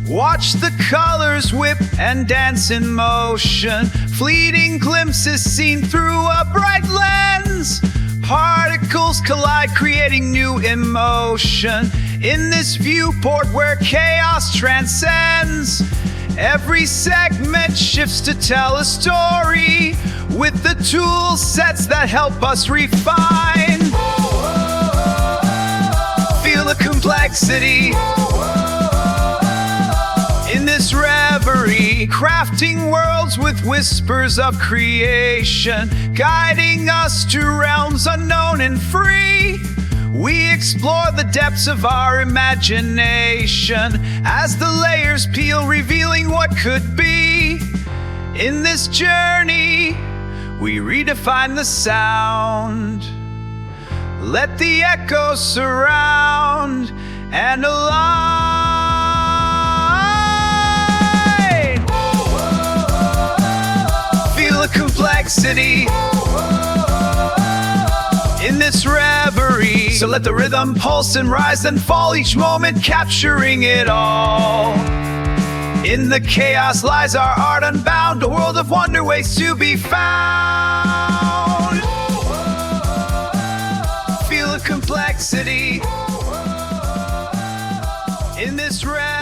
Watch the colors whip and dance in motion, fleeting glimpses seen through a bright lens. Particles collide, creating new emotion in this viewport where chaos transcends. Every segment shifts to tell a story with the tool sets that help us refine. Feel the complexity in this reverie, crafting worlds with whispers of creation, guiding us to realms unknown and free. We explore the depths of our imagination as the layers peel, revealing what could be. In this journey, we redefine the sound. Let the echoes surround and align. Feel the complexity in this reverie. So let the rhythm pulse and rise and fall, each moment capturing it all. In the chaos lies our art unbound, a world of wonder waits to be found. Feel the complexity in this reverie.